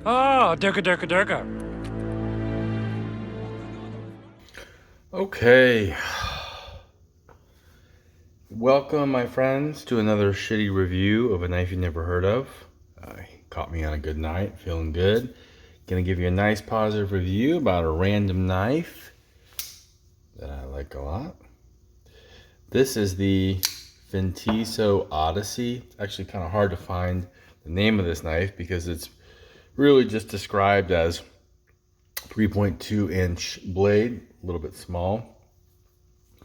Ah, durka durka durka. Okay. Welcome, my friends, to another shitty review of a knife you never heard of. Caught me on a good night, feeling good. Gonna give you a nice positive review about a random knife that I like a lot. This is the Fintiso Odyssey. It's actually kind of hard to find the name of this knife because it's really just described as 3.2 inch blade, a little bit small,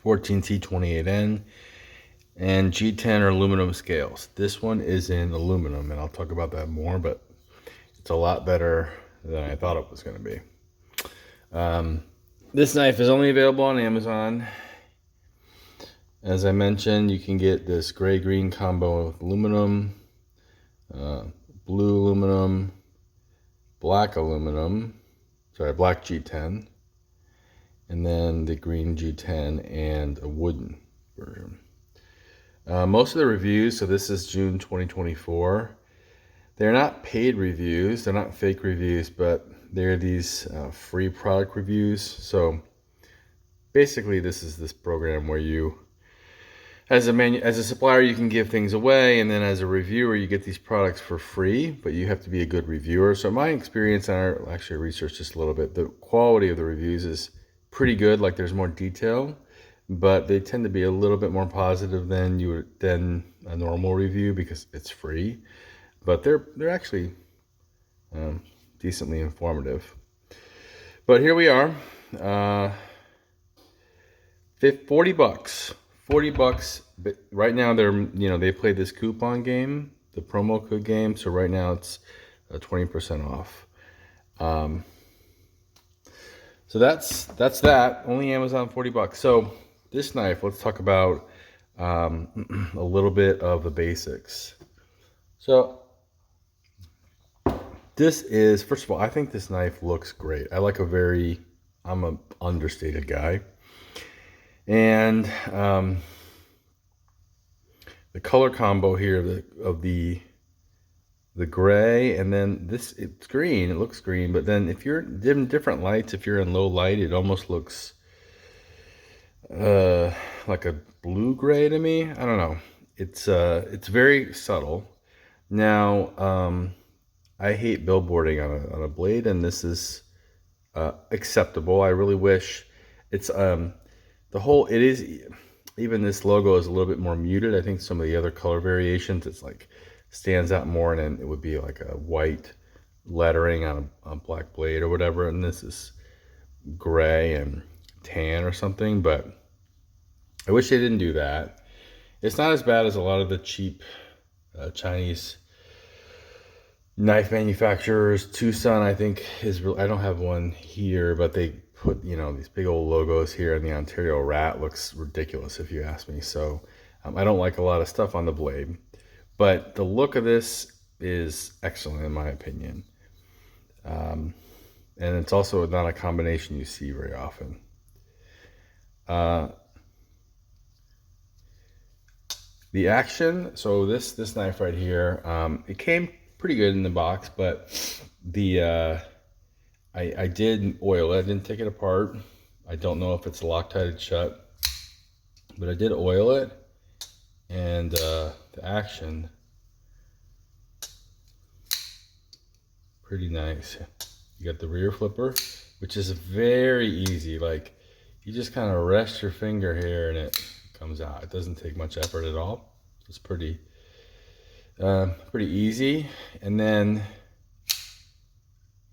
14C28N, and G10 or aluminum scales. This one is in aluminum, and I'll talk about that more, but it's a lot better than I thought it was going to be. This knife is only available on Amazon. As I mentioned, you can get this gray-green combo with aluminum, blue aluminum, black aluminum, black G10, and then the green G10 and a wooden version. Most of the reviews, so this is June 2024, they're not paid reviews, they're not fake reviews, but they're these free product reviews. So basically this is this program where you, as a supplier, you can give things away, and then as a reviewer, you get these products for free, but you have to be a good reviewer. So my experience, and I actually researched just a little bit, the quality of the reviews is pretty good, like there's more detail, but they tend to be a little bit more positive than a normal review because it's free. But they're actually decently informative. But here we are, 40 bucks. 40 bucks. But right now they played this coupon game, the promo code game. So right now it's 20% off. So that's that. Only Amazon, 40 bucks. So this knife, let's talk about a little bit of the basics. So this is, first of all, I think this knife looks great. I'm an understated guy. And the color combo here of the gray, and then it's green, it looks green, but then if you're in different lights, if you're in low light, it almost looks like a blue gray to me. I don't know. It's very subtle. Now, I hate billboarding on a blade, and this is acceptable. I really wish it's it is, even this logo is a little bit more muted. I think some of the other color variations, it's like stands out more, and then it would be like a white lettering on a black blade or whatever, and this is gray and tan or something, but I wish they didn't do that. It's not as bad as a lot of the cheap Chinese knife manufacturers. Tucson, I think, I don't have one here, but they put these big old logos here, and the Ontario rat looks ridiculous if you ask me. So I don't like a lot of stuff on the blade, but the look of this is excellent in my opinion. And it's also not a combination you see very often. The action, so this knife right here, it came pretty good in the box, but I did oil it. I didn't take it apart. I don't know if it's Loctited shut, but I did oil it, and the action, pretty nice. You got the rear flipper, which is very easy. Like, you just kind of rest your finger here and it comes out. It doesn't take much effort at all. It's pretty easy. And then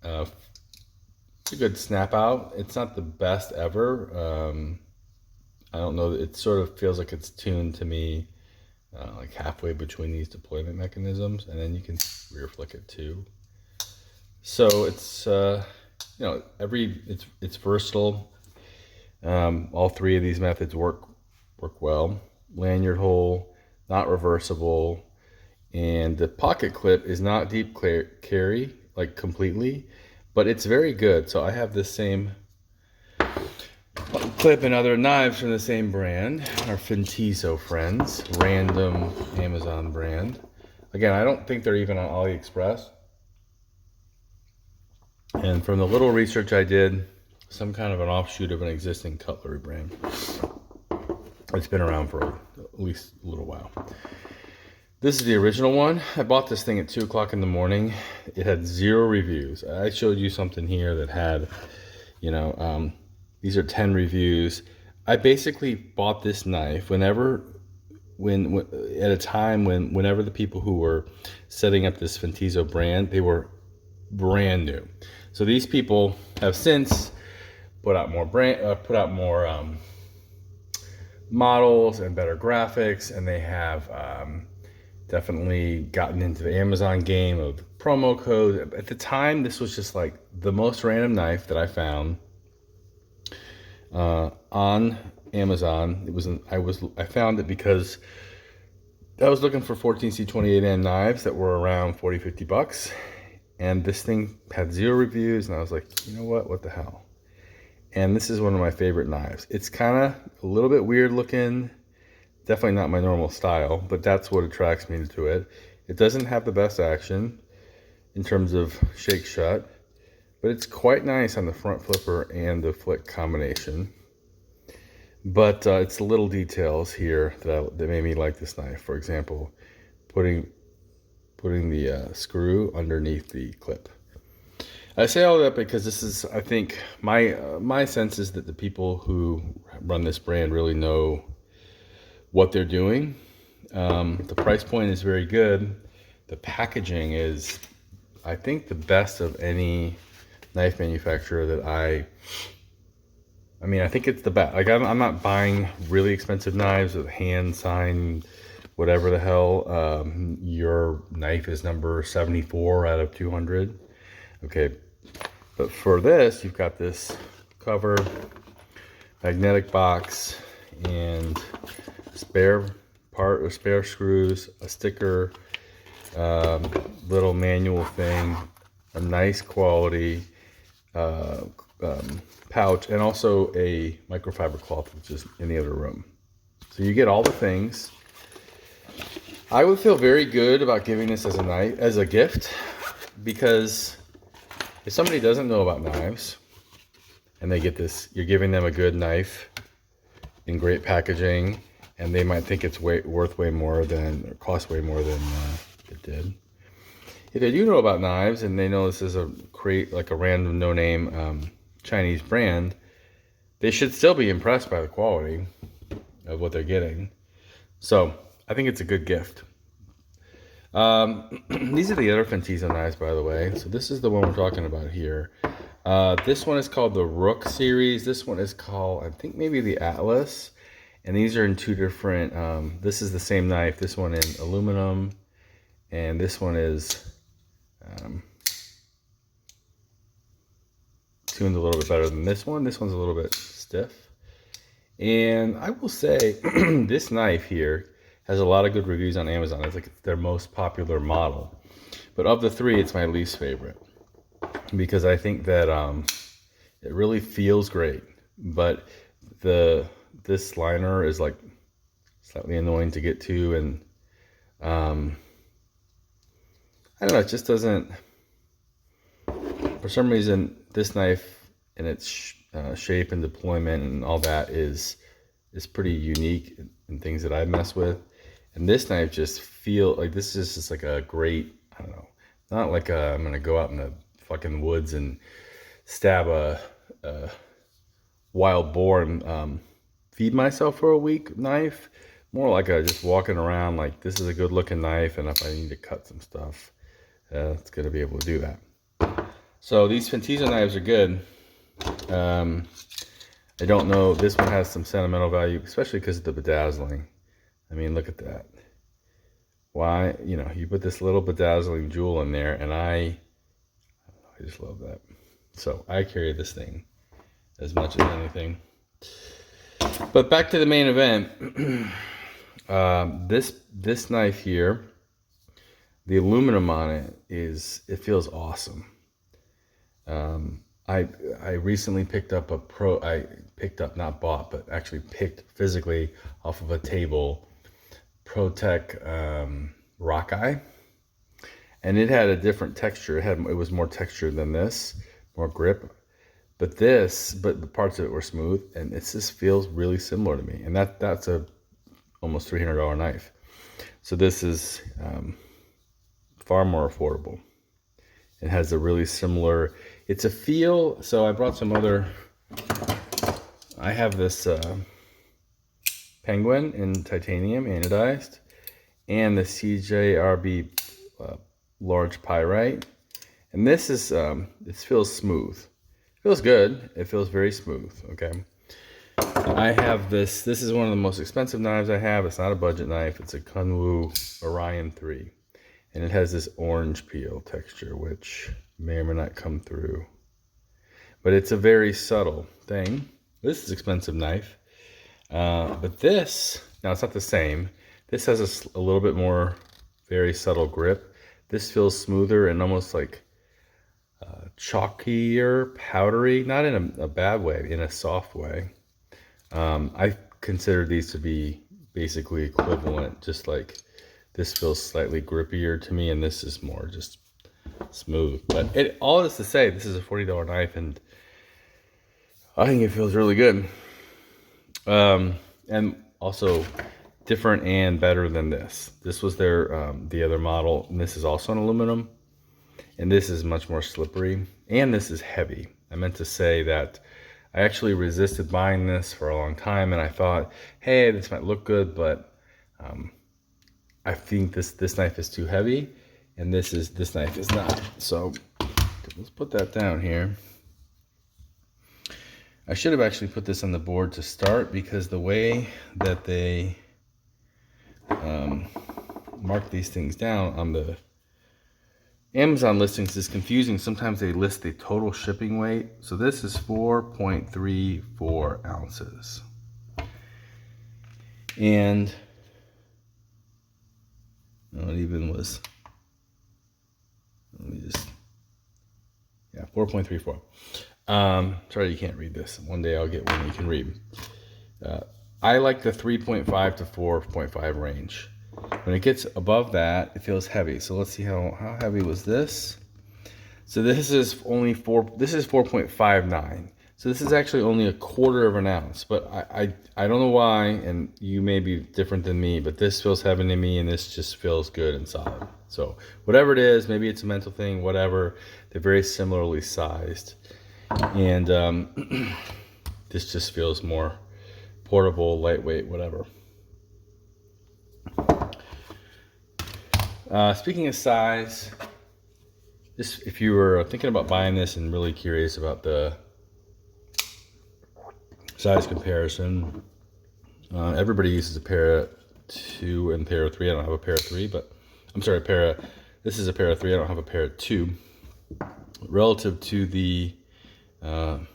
it's a good snap out. It's not the best ever. I don't know. It sort of feels like it's tuned to me like halfway between these deployment mechanisms, and then you can rear flick it too. So it's it's versatile. All three of these methods work well. Lanyard hole, not reversible, and the pocket clip is not deep carry like completely, but it's very good. So I have this same clip and other knives from the same brand, our Fintiso friends, random Amazon brand. Again, I don't think they're even on AliExpress. And from the little research I did, some kind of an offshoot of an existing cutlery brand. It's been around for at least a little while. This is the original one. I bought this thing at 2 o'clock in the morning. It had 0 reviews. I showed you something here that had, these are 10 reviews. I basically bought this knife whenever the people who were setting up this Fintiso brand, they were brand new. So these people have since put out more models and better graphics, and they have definitely gotten into the Amazon game of promo code. At the time, this was just like the most random knife that I found on Amazon. I found it because I was looking for 14C28N knives that were around 40-50 bucks, and this thing had 0 reviews, and I was like, you know what the hell? And this is one of my favorite knives. It's kind of a little bit weird looking, definitely not my normal style, but that's what attracts me to it. It doesn't have the best action in terms of shake shut, but it's quite nice on the front flipper and the flick combination. But it's the little details here that made me like this knife. For example, putting the screw underneath the clip. I say all that because this is, I think, my sense is that the people who run this brand really know what they're doing. The price point is very good. The packaging is, I think, the best of any knife manufacturer that I think it's the best. Like, I'm not buying really expensive knives with hand signed, whatever the hell. Your knife is number 74 out of 200. Okay, but for this, you've got this cover, magnetic box, and spare screws, a sticker, little manual thing, a nice quality pouch, and also a microfiber cloth, which is in the other room. So you get all the things. I would feel very good about giving this as a gift, because if somebody doesn't know about knives and they get this, you're giving them a good knife in great packaging, and they might think it's worth way more than, or cost way more than it did. If they do know about knives and they know this is a random no-name Chinese brand, they should still be impressed by the quality of what they're getting. So I think it's a good gift. These are the other Fintiso knives, by the way. So this is the one we're talking about here. This one is called the Rook series. This one is called, I think, maybe the Atlas. And these are in 2 different, this is the same knife. This one in aluminum, and this one is tuned a little bit better than this one. This one's a little bit stiff. And I will say, this knife here has a lot of good reviews on Amazon. It's their most popular model. But of the 3, it's my least favorite, because I think that it really feels great, but this liner is like slightly annoying to get to, and I don't know, it just doesn't, for some reason, this knife and its shape and deployment and all that is pretty unique in things that I mess with. And this knife just feel like this is just like a great, I don't know, not like I'm gonna go out in the fucking woods and stab a wild boar and feed myself for a week knife. More like just walking around like, this is a good looking knife, and if I need to cut some stuff, it's gonna be able to do that. So these Fintiso knives are good. I don't know, this one has some sentimental value, especially because of the bedazzling. I mean, look at that. Why, you put this little bedazzling jewel in there, and I just love that. So I carry this thing as much as anything. But back to the main event. This knife here, the aluminum on it it feels awesome. I recently picked up not bought, but actually picked physically off of a table, ProTech Rockeye, and it had a different texture. It was more texture than this, more grip. But the parts of it were smooth, and it just feels really similar to me. And that's a almost $300 knife. So this is far more affordable. It has a really similar, it's a feel. So I brought some other, I have this Penguin in titanium anodized, and the CJRB large pyrite. And this is, this feels smooth. It feels good. It feels very smooth, okay? I have this is one of the most expensive knives I have. It's not a budget knife. It's a Kunwu Orion 3. And it has this orange peel texture, which may or may not come through. But it's a very subtle thing. This is an expensive knife. But this, now it's not the same. This has a little bit more very subtle grip. This feels smoother and almost like chalkier, powdery, not in a bad way, in a soft way. I consider these to be basically equivalent, just like this feels slightly grippier to me, and this is more just smooth. But all this to say, this is a $40 knife, and I think it feels really good. And also different and better than this. This was their the other model, and this is also an aluminum, and this is much more slippery, and this is heavy. I meant to say that I actually resisted buying this for a long time, and I thought, hey, this might look good, but I think this knife is too heavy, and this knife is not. So let's put that down here. I should have actually put this on the board to start, because the way that they mark these things down on the Amazon listings is confusing. Sometimes they list the total shipping weight. So this is 4.34 ounces. And it even was, let me just, yeah, 4.34. Sorry you can't read this. One day I'll get one you can read. I like the 3.5 to 4.5 range. When it gets above that, it feels heavy. So let's see how heavy was this. So this is only 4.59. So this is actually only a quarter of an ounce, but I don't know why, and you may be different than me, but this feels heavy to me, and this just feels good and solid. So whatever it is, maybe it's a mental thing, whatever, they're very similarly sized. And this just feels more portable, lightweight, whatever. Speaking of size, if you were thinking about buying this and really curious about the size comparison, everybody uses a para 2 and para 3. I don't have a para 3, but I'm sorry, this is a para 3. I don't have a para 2. Relative to the para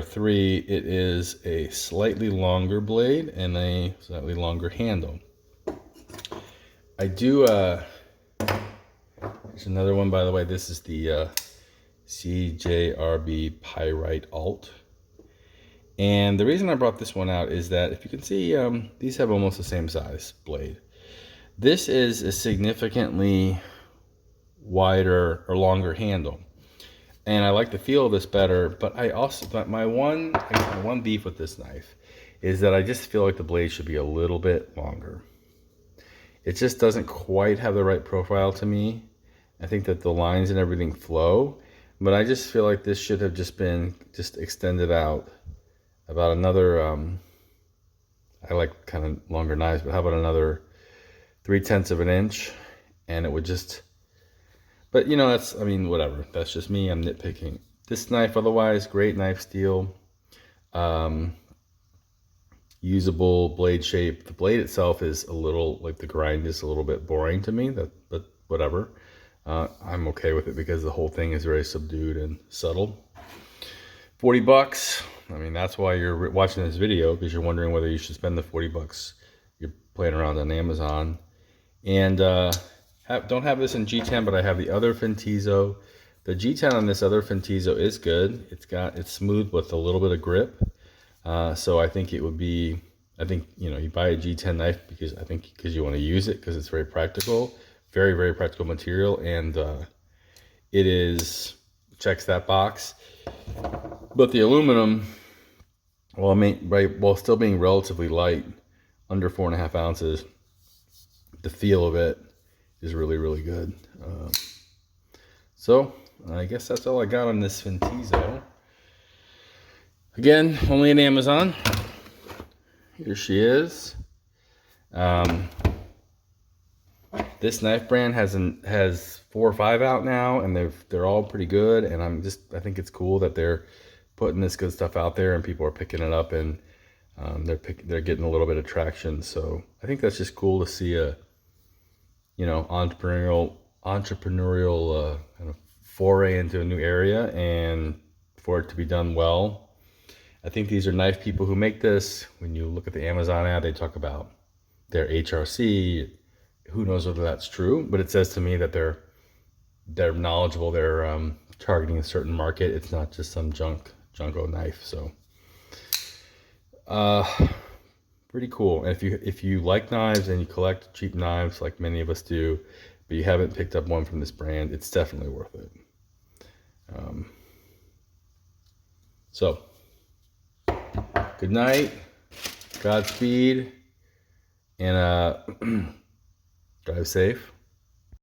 3, it is a slightly longer blade and a slightly longer handle. I do, there's another one, by the way. This is the CJRB Pyrite Alt. And the reason I brought this one out is that, if you can see, these have almost the same size blade. This is a significantly wider or longer handle. And I like the feel of this better, but my one beef with this knife is that I just feel like the blade should be a little bit longer. It just doesn't quite have the right profile to me. I think that the lines and everything flow, but I just feel like this should have just been extended out about another, I like kind of longer knives, but how about another 3/10 of an inch, and it would just, but you know, that's, I mean, whatever. That's just me. I'm nitpicking. This knife, otherwise, great knife steel. Usable blade shape. The blade itself is a little, like the grind is a little bit boring to me, but whatever. I'm okay with it because the whole thing is very subdued and subtle. $40. I mean, that's why you're watching this video, because you're wondering whether you should spend the $40 you're playing around on Amazon. And don't have this in G10, but I have the other Fintiso. The G10 on this other Fintiso is good. It's smooth with a little bit of grip. So I think it would be, you know, you buy a G10 knife because you want to use it, because it's very practical, very, very practical material. And it is checks that box. But the aluminum, while still being relatively light, under 4.5 ounces, the feel of it is really, really good. So I guess that's all I got on this Fintiso. Again, only on Amazon. Here she is. This knife brand has 4 or 5 out now, and they're all pretty good. And I think it's cool that they're putting this good stuff out there, and people are picking it up, and they're getting a little bit of traction. So I think that's just cool to see a entrepreneurial kind of foray into a new area, and for it to be done well. I think these are knife people who make this. When you look at the Amazon ad, they talk about their HRC. Who knows whether that's true, but it says to me that they're knowledgeable. They're targeting a certain market. It's not just some junko knife. So pretty cool. And if you like knives and you collect cheap knives like many of us do, but you haven't picked up one from this brand, it's definitely worth it. So good night, Godspeed, and drive safe.